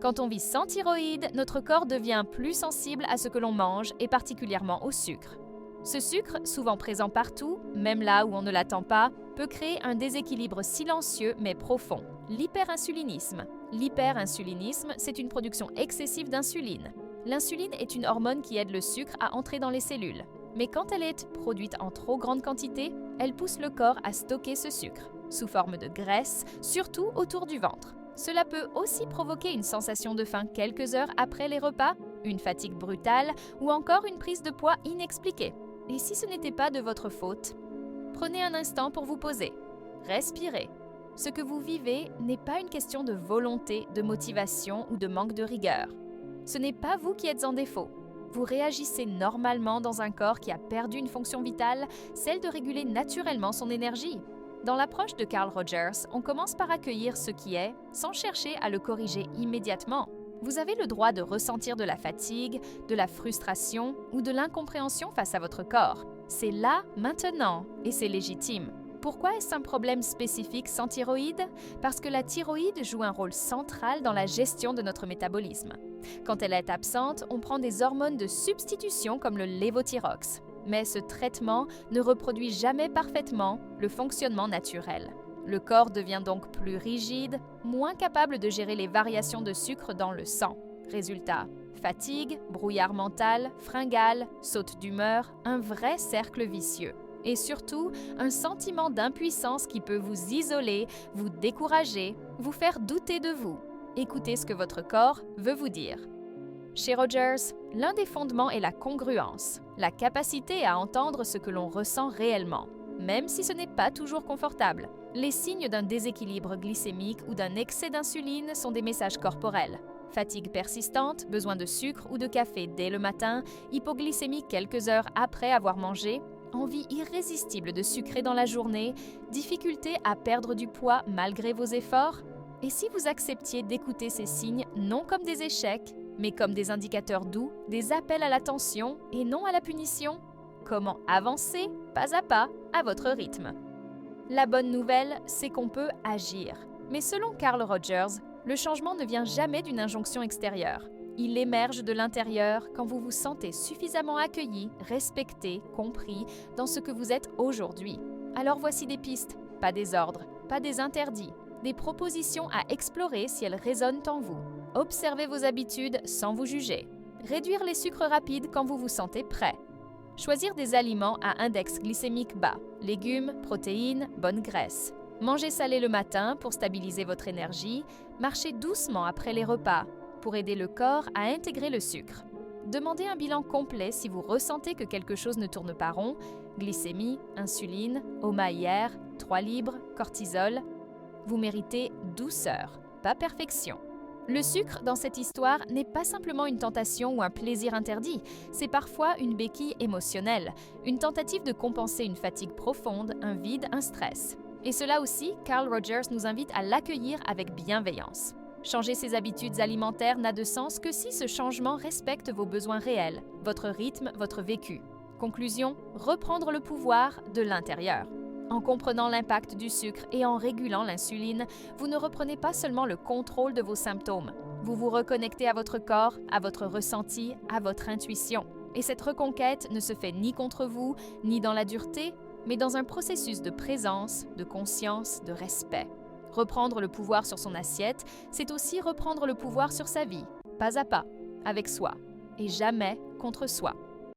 Quand on vit sans thyroïde, notre corps devient plus sensible à ce que l'on mange et particulièrement au sucre. Ce sucre, souvent présent partout, même là où on ne l'attend pas, peut créer un déséquilibre silencieux mais profond, l'hyperinsulinisme. L'hyperinsulinisme, c'est une production excessive d'insuline. L'insuline est une hormone qui aide le sucre à entrer dans les cellules. Mais quand elle est produite en trop grande quantité, elle pousse le corps à stocker ce sucre, sous forme de graisse, surtout autour du ventre. Cela peut aussi provoquer une sensation de faim quelques heures après les repas, une fatigue brutale ou encore une prise de poids inexpliquée. Et si ce n'était pas de votre faute, prenez un instant pour vous poser. Respirez. Ce que vous vivez n'est pas une question de volonté, de motivation ou de manque de rigueur. Ce n'est pas vous qui êtes en défaut. Vous réagissez normalement dans un corps qui a perdu une fonction vitale, celle de réguler naturellement son énergie. Dans l'approche de Carl Rogers, on commence par accueillir ce qui est, sans chercher à le corriger immédiatement. Vous avez le droit de ressentir de la fatigue, de la frustration ou de l'incompréhension face à votre corps. C'est là, maintenant, et c'est légitime. Pourquoi est-ce un problème spécifique sans thyroïde? Parce que la thyroïde joue un rôle central dans la gestion de notre métabolisme. Quand elle est absente, on prend des hormones de substitution comme le lévothyrox. Mais ce traitement ne reproduit jamais parfaitement le fonctionnement naturel. Le corps devient donc plus rigide, moins capable de gérer les variations de sucre dans le sang. Résultat, fatigue, brouillard mental, fringales, saute d'humeur, un vrai cercle vicieux. Et surtout, un sentiment d'impuissance qui peut vous isoler, vous décourager, vous faire douter de vous. Écoutez ce que votre corps veut vous dire. Chez Rogers, l'un des fondements est la congruence, la capacité à entendre ce que l'on ressent réellement, même si ce n'est pas toujours confortable. Les signes d'un déséquilibre glycémique ou d'un excès d'insuline sont des messages corporels. Fatigue persistante, besoin de sucre ou de café dès le matin, hypoglycémie quelques heures après avoir mangé, envie irrésistible de sucrer dans la journée, difficulté à perdre du poids malgré vos efforts. Et si vous acceptiez d'écouter ces signes non comme des échecs, mais comme des indicateurs doux, des appels à l'attention et non à la punition? Comment avancer, pas à votre rythme? La bonne nouvelle, c'est qu'on peut agir. Mais selon Carl Rogers, le changement ne vient jamais d'une injonction extérieure. Il émerge de l'intérieur quand vous vous sentez suffisamment accueilli, respecté, compris dans ce que vous êtes aujourd'hui. Alors voici des pistes, pas des ordres, pas des interdits, des propositions à explorer si elles résonnent en vous. Observez vos habitudes sans vous juger. Réduire les sucres rapides quand vous vous sentez prêt. Choisir des aliments à index glycémique bas, légumes, protéines, bonne graisse. Manger salé le matin pour stabiliser votre énergie. Marchez doucement après les repas pour aider le corps à intégrer le sucre. Demandez un bilan complet si vous ressentez que quelque chose ne tourne pas rond. Glycémie, insuline, OMA-IR, 3 libres, cortisol. Vous méritez douceur, pas perfection. Le sucre, dans cette histoire, n'est pas simplement une tentation ou un plaisir interdit, c'est parfois une béquille émotionnelle, une tentative de compenser une fatigue profonde, un vide, un stress. Et cela aussi, Carl Rogers nous invite à l'accueillir avec bienveillance. Changer ses habitudes alimentaires n'a de sens que si ce changement respecte vos besoins réels, votre rythme, votre vécu. Conclusion, reprendre le pouvoir de l'intérieur. En comprenant l'impact du sucre et en régulant l'insuline, vous ne reprenez pas seulement le contrôle de vos symptômes. Vous vous reconnectez à votre corps, à votre ressenti, à votre intuition. Et cette reconquête ne se fait ni contre vous, ni dans la dureté, mais dans un processus de présence, de conscience, de respect. Reprendre le pouvoir sur son assiette, c'est aussi reprendre le pouvoir sur sa vie, pas à pas, avec soi, et jamais contre soi.